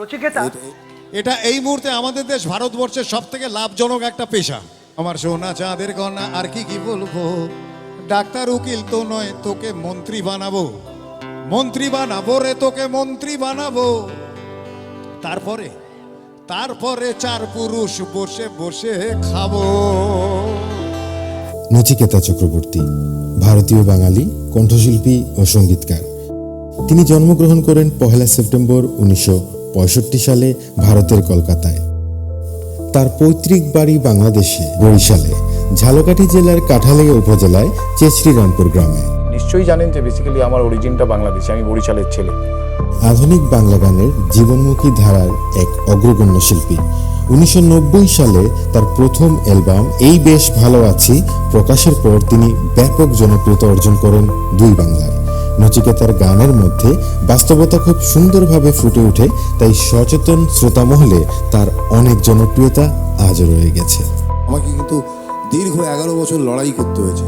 নচিকেতা, এটা এই মুহূর্তে আমাদের দেশ ভারতবর্ষের সব থেকে লাভজনক একটা পেশা। আমার সোনা চাঁদের কন্যা, আর কি কি বলবো, ডাক্তার উকিল তো নয়, তোকে মন্ত্রী বানাবো, মন্ত্রী বানাবো রে, তোকে মন্ত্রী বানাবো। তারপরে তারপরে চার পুরুষ বসে বসে খাবো। নচিকেতা চক্রবর্তী ভারতীয় বাঙালি কণ্ঠশিল্পী ও সঙ্গীতকার। তিনি জন্মগ্রহণ করেন 1 সেপ্টেম্বর 1965 সালে ভারতের কলকাতায়। তার পৈতৃক বাড়ি বাংলাদেশে বরিশালে ঝালকাঠি জেলার কাঠালিয়া উপজেলায় চেচরিরামপুর গ্রামে। নিশ্চয়ই জানেন যে বেসিক্যালি আমার অরিজিনটা বাংলাদেশে, আমি বরিশালের ছেলে। আধুনিক বাংলা গানের জীবনমুখী ধারার এক অগ্রগণ্য শিল্পী। 1990 সালে তার প্রথম অ্যালবাম এই বেশ ভালো আছি প্রকাশের পর তিনি ব্যাপক জনপ্রিয়তা অর্জন করেন দুই বাংলায়। নচিকেতার গানের মধ্যে বাস্তবতা খুব সুন্দরভাবে ফুটে ওঠে, তাই সচেতন শ্রোতামহলে তার অনেক জনপ্রিয়তা আজও রয়ে গেছে। আমাকে কিন্তু দীর্ঘ 11 বছর লড়াই করতে হয়েছে।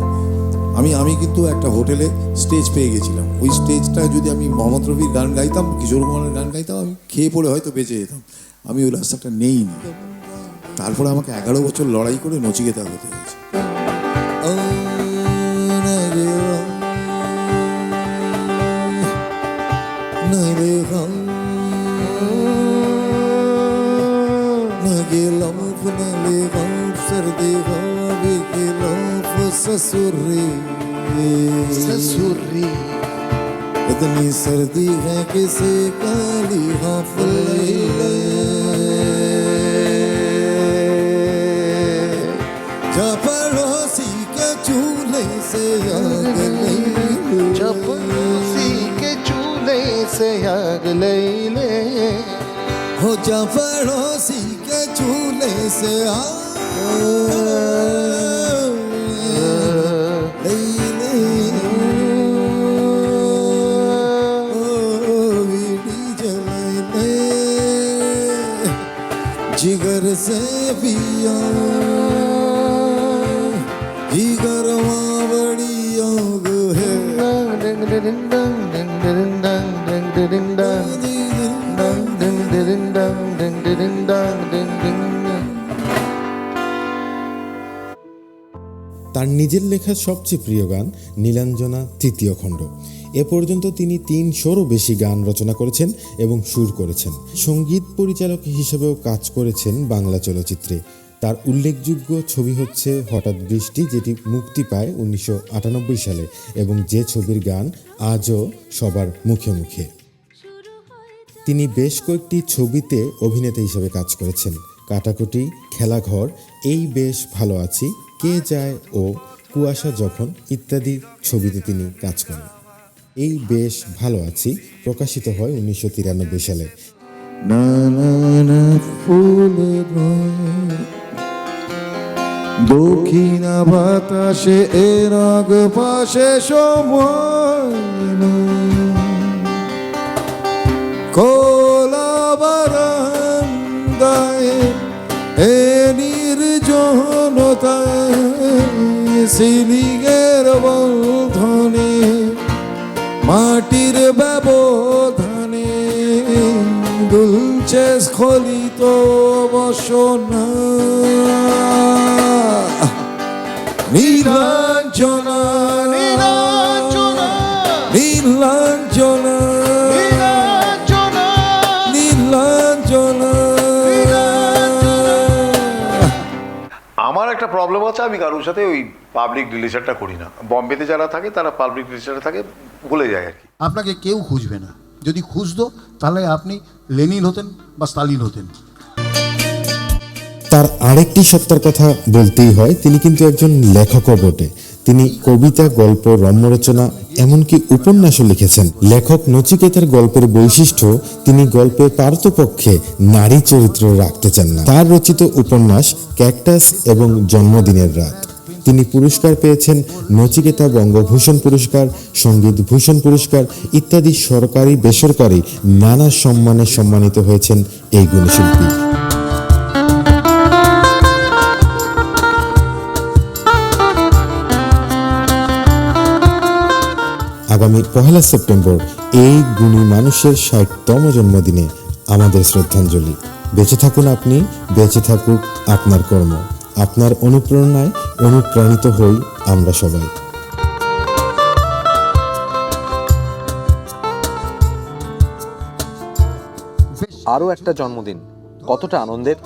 আমি কিন্তু একটা হোটেলে স্টেজ পেয়ে গেছিলাম। ওই স্টেজটা যদি আমি মোহাম্মদ রফির গান গাইতাম, কিশোর কুমারের গান গাইতাম, আমি খেয়ে পড়ে হয়তো বেঁচে যেতাম। আমি ওই রাস্তাটা নেইনি। তারপরে আমাকে 11 বছর লড়াই করে নচিকেতা হতে হয়েছে। ससुरी इतनी सर्दी है किसे काली जा पड़ोसी के चूल्हे से आग ले, चपड़ोसी के चूल्हे से आग ले ले, हो जा पड़ोसी के चूल्हे से आग जिगर से पिया, जिगर बड़ी आग है। তার নিজের লেখা সবচেয়ে প্রিয় গান নীলাঞ্জনা তৃতীয় খণ্ড। এ পর্যন্ত তিনি 300-রও বেশি গান রচনা করেছেন এবং সুর করেছেন। সঙ্গীত পরিচালক হিসেবেও কাজ করেছেন বাংলা চলচ্চিত্রে। তার উল্লেখযোগ্য ছবি হচ্ছে হঠাৎ বৃষ্টি, যেটি মুক্তি পায় 1998 সালে এবং যে ছবির গান আজও সবার মুখে মুখে। তিনি বেশ কয়েকটি ছবিতে অভিনেতা হিসেবে কাজ করেছেন। কাটাকুটি, খেলাঘর, এই বেশ ভালো আছি, কে যায় ও কুয়াশা যখন ইত্যাদি ছবিতে তিনি কাজ করেন। এই বেশ ভালো আছি প্রকাশিত হয় 1993 সালে। নানা ফুলের দক্ষিণা বাতাসে এর আগ পাশে সময় খোলা বারান্দায় এ নির্জনতায় সিলিংয়ের বন্ধনে মাটির ব্যবধানে দুলছে স্খলিত বসনা নীলাঞ্জনা নীলাঞ্জনা নীলাঞ্জনা নীলাঞ্জনা। আমার একটা প্রবলেম আছে, আমি কারোর সাথে ওই পাবলিক রিলেশনটা করি না। বম্বেতে যারা থাকে তারা পাবলিক রিলেশনে থাকে, ভুলে যায় আর কি। আপনাকে কেউ খুঁজবে না, যদি খুঁজতো তাহলে আপনি লেনিন হতেন বা স্টালিন হতেন। তার আরেকটি সত্তার কথা বলতেই হয়, তিনি কিন্তু একজন লেখকও বটে। তিনি কবিতা, গল্প, রম্যরচনা, এমনকি উপন্যাসও লিখেছেন। লেখক নচিকেতার গল্পের বৈশিষ্ট্য, তিনি গল্পে পারতপক্ষে নারী চরিত্র রাখতে চান না। তার রচিত উপন্যাস ক্যাকটাস এবং জন্মদিনের রাত। তিনি পুরস্কার পেয়েছেন নচিকেতা বঙ্গভূষণ পুরস্কার, সঙ্গীত ভূষণ পুরস্কার ইত্যাদি সরকারি বেসরকারি নানা সম্মানে সম্মানিত হয়েছেন এই গুণশিল্পী। আগামী 1 সেপ্টেম্বর এই গুণী মানুষের 60তম জন্মদিনে আমাদের শ্রদ্ধাঞ্জলি। বেঁচে থাকুন আপনি, বেঁচে থাকুক আপনার কর্ম। আপনার অনুপ্রেরণায় অনুপ্রাণিত হই আমরা সবাই। আরও একটা জন্মদিন কতটা আনন্দের।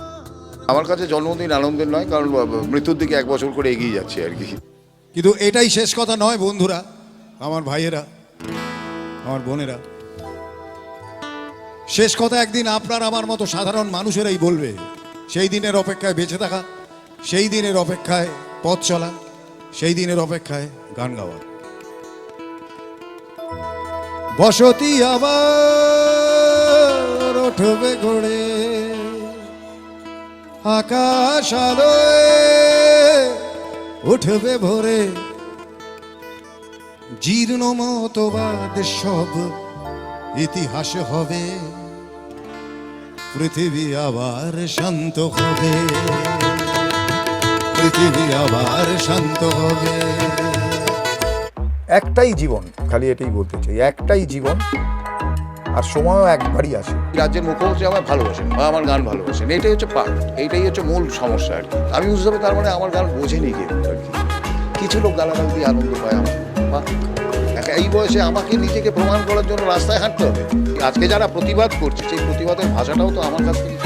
আমার কাছে জন্মদিন আনন্দের নয়, কারণ মৃত্যুর দিকে 1 বছর করে এগিয়ে যাচ্ছে আর কি। কিন্তু এটাই শেষ কথা নয় বন্ধুরা, আমার ভাইয়েরা, আমার বোনেরা। শেষ কথা একদিন আপনার আমার মতো সাধারণ মানুষেরাই বলবে। সেই দিনের অপেক্ষায় বেঁচে থাকা, সেই দিনের অপেক্ষায় পথ চলা, সেই দিনের অপেক্ষায় গান গাওয়া। বসতি আবার উঠবে গড়ে, আকাশ আলোয় উঠবে ভোরে, জীর্ণ মতবাদ সব ইতিহাস হবে, পৃথিবী আবার শান্ত হবে, পৃথিবী আবার শান্ত হবে। একটাই জীবন, খালি এটাই বলতে চাই, একটাই জীবন, আর সময়ও একবারই আসে। রাজ্যের মুখ্যমন্ত্রী আমার ভালোবাসেন বা আমার গান ভালোবাসেন, এটাই হচ্ছে পার্ট, এইটাই হচ্ছে মূল সমস্যা আর কি। আমি বুঝতে পারি তার মানে আমার গান বোঝেনি কেউ আর কি। কিছু লোক গালাগাল দিয়ে আনন্দ পায়, আমার বা এই বয়সে আমাকে নিজেকে প্রমাণ করার জন্য রাস্তায় হাঁটতে হবে। আজকে যারা প্রতিবাদ করছে সেই প্রতিবাদের ভাষাটাও তো আমার কাছ থেকে